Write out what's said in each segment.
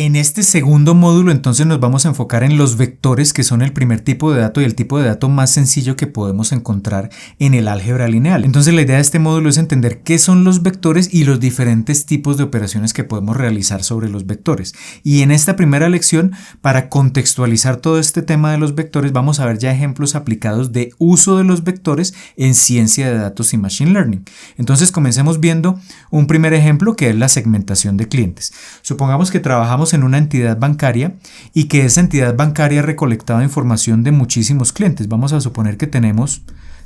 En este segundo módulo entonces nos vamos a enfocar en los vectores, que son el primer tipo de dato y el tipo de dato más sencillo que podemos encontrar en el álgebra lineal. Entonces la idea de este módulo es entender qué son los vectores y los diferentes tipos de operaciones que podemos realizar sobre los vectores. Y en esta primera lección, para contextualizar todo este tema de los vectores, vamos a ver ya ejemplos aplicados de uso de los vectores en ciencia de datos y machine learning. Entonces comencemos viendo un primer ejemplo, que es la segmentación de clientes. Supongamos que trabajamos en una entidad bancaria y que esa entidad bancaria ha recolectado información de muchísimos clientes. Vamos a suponer que tenemos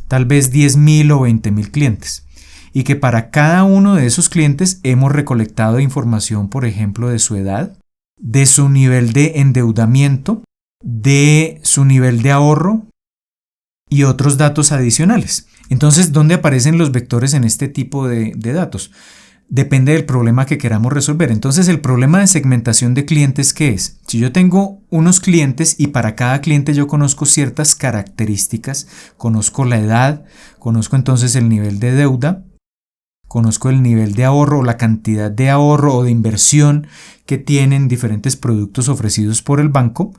tal vez 10,000 o 20,000 clientes y que para cada uno de esos clientes hemos recolectado información, por ejemplo, de su edad, de su nivel de endeudamiento, de su nivel de ahorro y otros datos adicionales. Entonces, ¿dónde aparecen los vectores en este tipo de datos? Depende del problema que queramos resolver. Entonces, el problema de segmentación de clientes, ¿qué es? Si yo tengo unos clientes y para cada cliente yo conozco ciertas características, conozco la edad, conozco entonces el nivel de deuda, conozco el nivel de ahorro o la cantidad de ahorro o de inversión que tienen diferentes productos ofrecidos por el banco.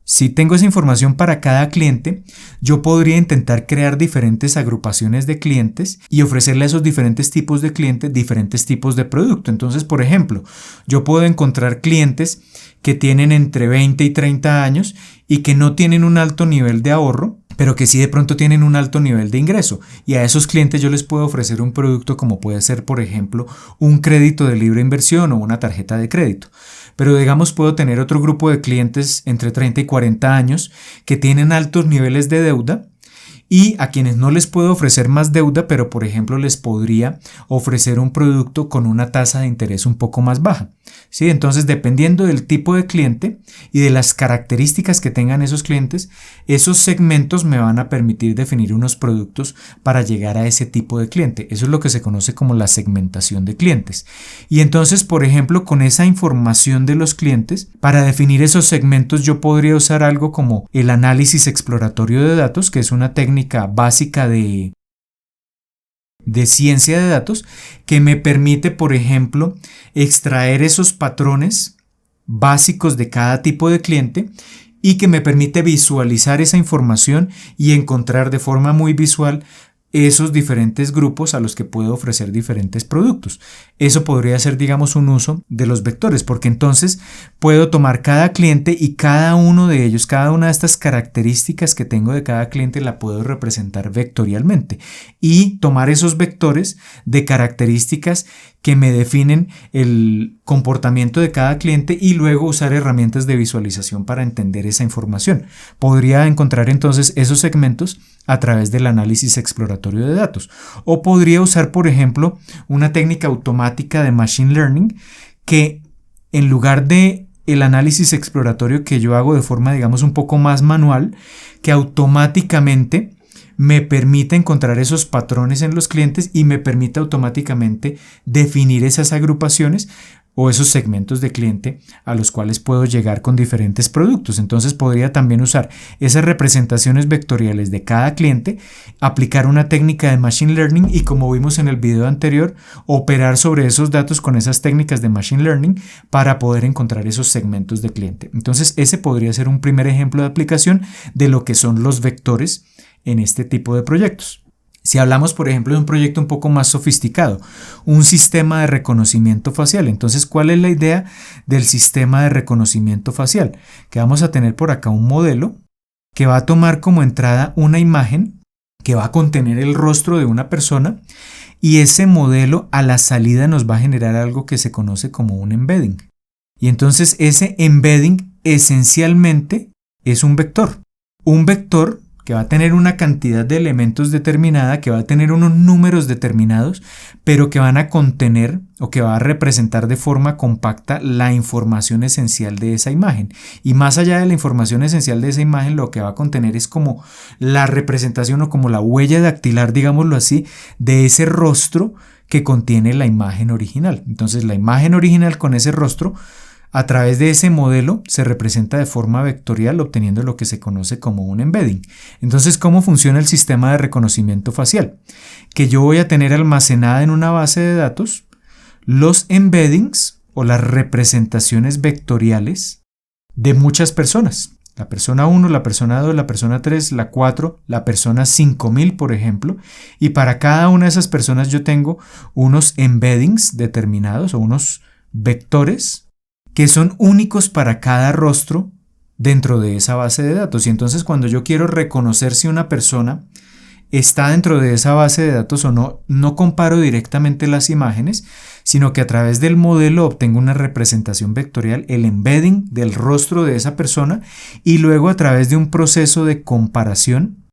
Si tengo esa información para cada cliente, yo podría intentar crear diferentes agrupaciones de clientes y ofrecerle a esos diferentes tipos de clientes diferentes tipos de producto. Entonces, por ejemplo, yo puedo encontrar clientes que tienen entre 20 y 30 años y que no tienen un alto nivel de ahorro, pero que sí de pronto tienen un alto nivel de ingreso. Y a esos clientes yo les puedo ofrecer un producto como puede ser, por ejemplo, un crédito de libre inversión o una tarjeta de crédito. Pero digamos, puedo tener otro grupo de clientes entre 30 y 40 años que tienen altos niveles de deuda y a quienes no les puedo ofrecer más deuda, pero por ejemplo les podría ofrecer un producto con una tasa de interés un poco más baja. ¿Sí? Entonces, dependiendo del tipo de cliente y de las características que tengan esos clientes, esos segmentos me van a permitir definir unos productos para llegar a ese tipo de cliente. Eso es lo que se conoce como la segmentación de clientes. Y entonces, por ejemplo, con esa información de los clientes, para definir esos segmentos yo podría usar algo como el análisis exploratorio de datos, que es una técnica básica de ciencia de datos que me permite, por ejemplo, extraer esos patrones básicos de cada tipo de cliente y que me permite visualizar esa información y encontrar de forma muy visual esos diferentes grupos a los que puedo ofrecer diferentes productos. Eso podría ser, digamos, un uso de los vectores, porque entonces puedo tomar cada cliente y cada uno de ellos, cada una de estas características que tengo de cada cliente la puedo representar vectorialmente y tomar esos vectores de características que me definen el comportamiento de cada cliente y luego usar herramientas de visualización para entender esa información. Podría encontrar entonces esos segmentos a través del análisis exploratorio de datos. O podría usar, por ejemplo, una técnica automática de machine learning que en lugar de el análisis exploratorio que yo hago de forma, digamos, un poco más manual, que automáticamente me permite encontrar esos patrones en los clientes y me permite automáticamente definir esas agrupaciones o esos segmentos de cliente a los cuales puedo llegar con diferentes productos. Entonces podría también usar esas representaciones vectoriales de cada cliente, aplicar una técnica de machine learning y, como vimos en el video anterior, operar sobre esos datos con esas técnicas de machine learning para poder encontrar esos segmentos de cliente. Entonces ese podría ser un primer ejemplo de aplicación de lo que son los vectores en este tipo de proyectos. Si hablamos, por ejemplo, de un proyecto un poco más sofisticado, un sistema de reconocimiento facial. Entonces, ¿cuál es la idea del sistema de reconocimiento facial? Que vamos a tener por acá un modelo que va a tomar como entrada una imagen que va a contener el rostro de una persona y ese modelo a la salida nos va a generar algo que se conoce como un embedding. Y entonces ese embedding esencialmente es un vector. Un vector que va a tener una cantidad de elementos determinada, que va a tener unos números determinados, pero que van a contener o que va a representar de forma compacta la información esencial de esa imagen. Y más allá de la información esencial de esa imagen, lo que va a contener es como la representación o como la huella dactilar, digámoslo así, de ese rostro que contiene la imagen original. Entonces, la imagen original con ese rostro, a través de ese modelo se representa de forma vectorial obteniendo lo que se conoce como un embedding. Entonces, ¿cómo funciona el sistema de reconocimiento facial? Que yo voy a tener almacenada en una base de datos los embeddings o las representaciones vectoriales de muchas personas. La persona 1, la persona 2, la persona 3, la 4, la persona 5000, por ejemplo. Y para cada una de esas personas yo tengo unos embeddings determinados o unos vectores que son únicos para cada rostro dentro de esa base de datos. Y entonces cuando yo quiero reconocer si una persona está dentro de esa base de datos o no, no comparo directamente las imágenes, sino que a través del modelo obtengo una representación vectorial, el embedding del rostro de esa persona, y luego a través de un proceso de comparación,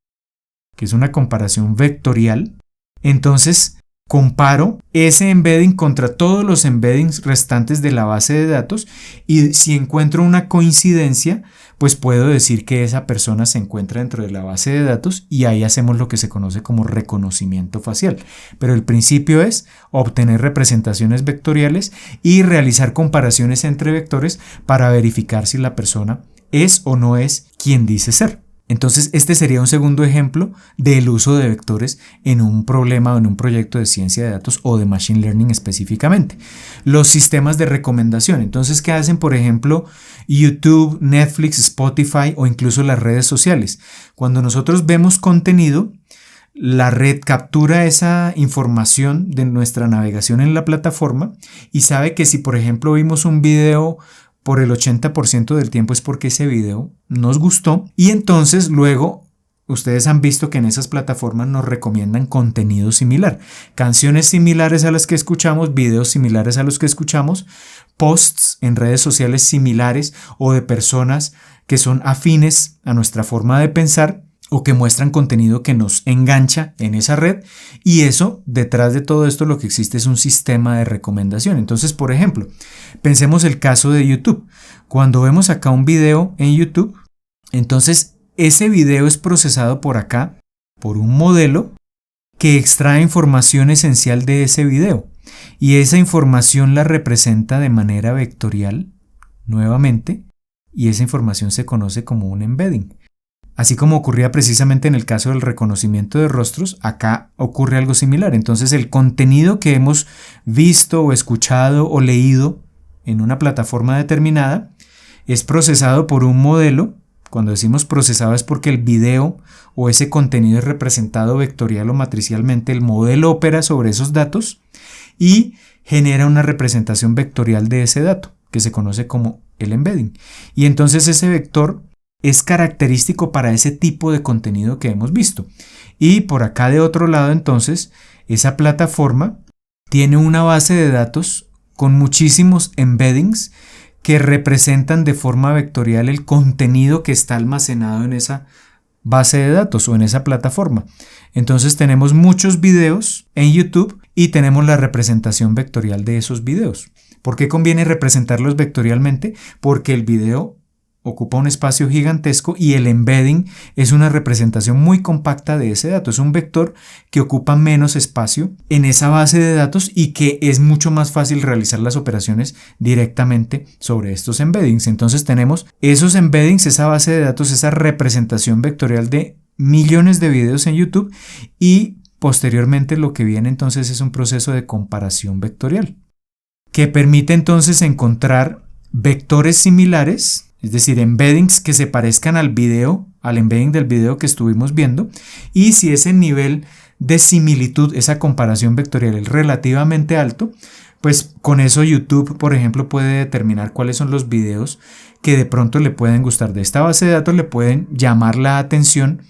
que es una comparación vectorial, entonces comparo ese embedding contra todos los embeddings restantes de la base de datos, y si encuentro una coincidencia, pues puedo decir que esa persona se encuentra dentro de la base de datos, y ahí hacemos lo que se conoce como reconocimiento facial. Pero el principio es obtener representaciones vectoriales y realizar comparaciones entre vectores para verificar si la persona es o no es quien dice ser. Entonces, este sería un segundo ejemplo del uso de vectores en un problema o en un proyecto de ciencia de datos o de machine learning específicamente. Los sistemas de recomendación. Entonces, ¿qué hacen, por ejemplo, YouTube, Netflix, Spotify o incluso las redes sociales? Cuando nosotros vemos contenido, la red captura esa información de nuestra navegación en la plataforma y sabe que si, por ejemplo, vimos un video por el 80% del tiempo es porque ese video nos gustó, y entonces luego ustedes han visto que en esas plataformas nos recomiendan contenido similar, canciones similares a las que escuchamos, videos similares a los que escuchamos, posts en redes sociales similares o de personas que son afines a nuestra forma de pensar o que muestran contenido que nos engancha en esa red, y eso, detrás de todo esto lo que existe es un sistema de recomendación. Entonces, por ejemplo, pensemos el caso de YouTube. Cuando vemos acá un video en YouTube, entonces ese video es procesado por acá, por un modelo que extrae información esencial de ese video, y esa información la representa de manera vectorial, nuevamente, y esa información se conoce como un embedding. Así como ocurría precisamente en el caso del reconocimiento de rostros, acá ocurre algo similar. Entonces el contenido que hemos visto o escuchado o leído en una plataforma determinada es procesado por un modelo. Cuando decimos procesado es porque el video o ese contenido es representado vectorial o matricialmente. El modelo opera sobre esos datos y genera una representación vectorial de ese dato, que se conoce como el embedding. Y entonces ese vector es característico para ese tipo de contenido que hemos visto. Y por acá de otro lado, entonces, esa plataforma tiene una base de datos con muchísimos embeddings que representan de forma vectorial el contenido que está almacenado en esa base de datos o en esa plataforma. Entonces tenemos muchos videos en YouTube y tenemos la representación vectorial de esos videos. ¿Por qué conviene representarlos vectorialmente? Porque el video ocupa un espacio gigantesco y el embedding es una representación muy compacta de ese dato. Es un vector que ocupa menos espacio en esa base de datos y que es mucho más fácil realizar las operaciones directamente sobre estos embeddings. Entonces tenemos esos embeddings, esa base de datos, esa representación vectorial de millones de videos en YouTube, y posteriormente lo que viene entonces es un proceso de comparación vectorial que permite entonces encontrar vectores similares, es decir, embeddings que se parezcan al video, al embedding del video que estuvimos viendo, y si ese nivel de similitud, esa comparación vectorial es relativamente alto, pues con eso YouTube, por ejemplo, puede determinar cuáles son los videos que de pronto le pueden gustar de esta base de datos, le pueden llamar la atención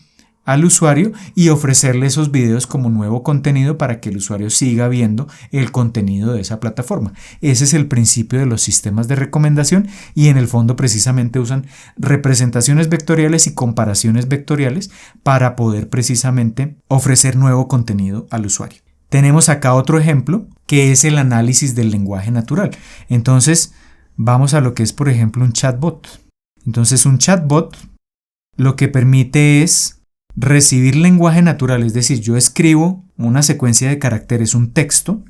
al usuario y ofrecerle esos videos como nuevo contenido para que el usuario siga viendo el contenido de esa plataforma. Ese es el principio de los sistemas de recomendación, y en el fondo precisamente usan representaciones vectoriales y comparaciones vectoriales para poder precisamente ofrecer nuevo contenido al usuario. Tenemos acá otro ejemplo que es el análisis del lenguaje natural. Entonces vamos a lo que es, por ejemplo, un chatbot. Entonces un chatbot lo que permite es recibir lenguaje natural, es decir, yo escribo una secuencia de caracteres, un texto,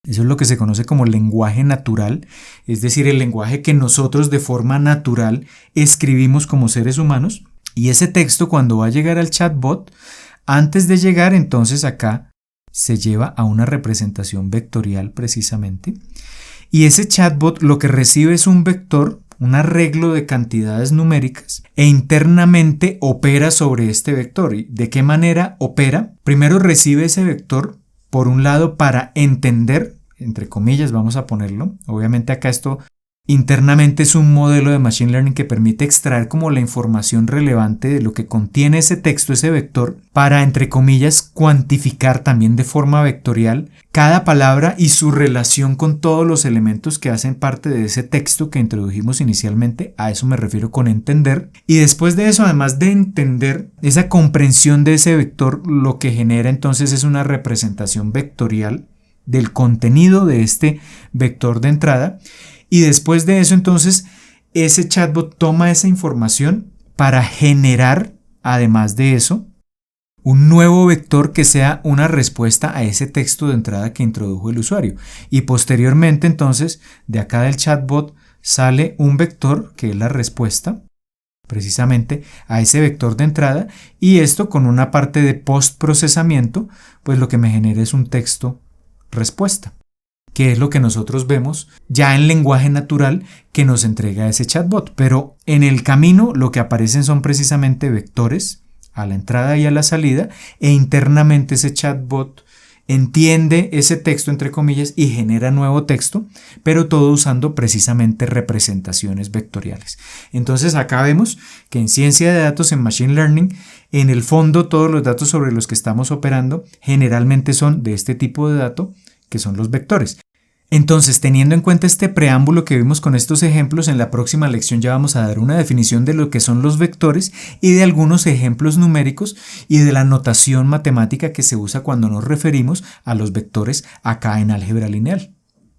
eso es lo que se conoce como lenguaje natural, es decir, el lenguaje que nosotros de forma natural escribimos como seres humanos, y ese texto cuando va a llegar al chatbot, antes de llegar entonces acá se lleva a una representación vectorial precisamente, y ese chatbot lo que recibe es un vector, un arreglo de cantidades numéricas, e internamente opera sobre este vector. ¿Y de qué manera opera? Primero recibe ese vector, por un lado, para entender, entre comillas vamos a ponerlo, obviamente acá esto internamente es un modelo de Machine Learning que permite extraer como la información relevante de lo que contiene ese texto, ese vector, para, entre comillas, cuantificar también de forma vectorial cada palabra y su relación con todos los elementos que hacen parte de ese texto que introdujimos inicialmente. A eso me refiero con entender. Y después de eso, además de entender esa comprensión de ese vector, lo que genera entonces es una representación vectorial del contenido de este vector de entrada. Y después de eso, entonces, ese chatbot toma esa información para generar, además de eso, un nuevo vector que sea una respuesta a ese texto de entrada que introdujo el usuario. Y posteriormente, entonces, de acá del chatbot sale un vector que es la respuesta precisamente a ese vector de entrada, y esto con una parte de postprocesamiento, pues lo que me genera es un texto respuesta, que es lo que nosotros vemos ya en lenguaje natural que nos entrega ese chatbot. Pero en el camino lo que aparecen son precisamente vectores a la entrada y a la salida, e internamente ese chatbot entiende ese texto, entre comillas, y genera nuevo texto, pero todo usando precisamente representaciones vectoriales. Entonces acá vemos que en ciencia de datos, en Machine Learning, en el fondo todos los datos sobre los que estamos operando generalmente son de este tipo de dato, que son los vectores. Entonces, teniendo en cuenta este preámbulo que vimos con estos ejemplos, en la próxima lección ya vamos a dar una definición de lo que son los vectores y de algunos ejemplos numéricos y de la notación matemática que se usa cuando nos referimos a los vectores acá en álgebra lineal.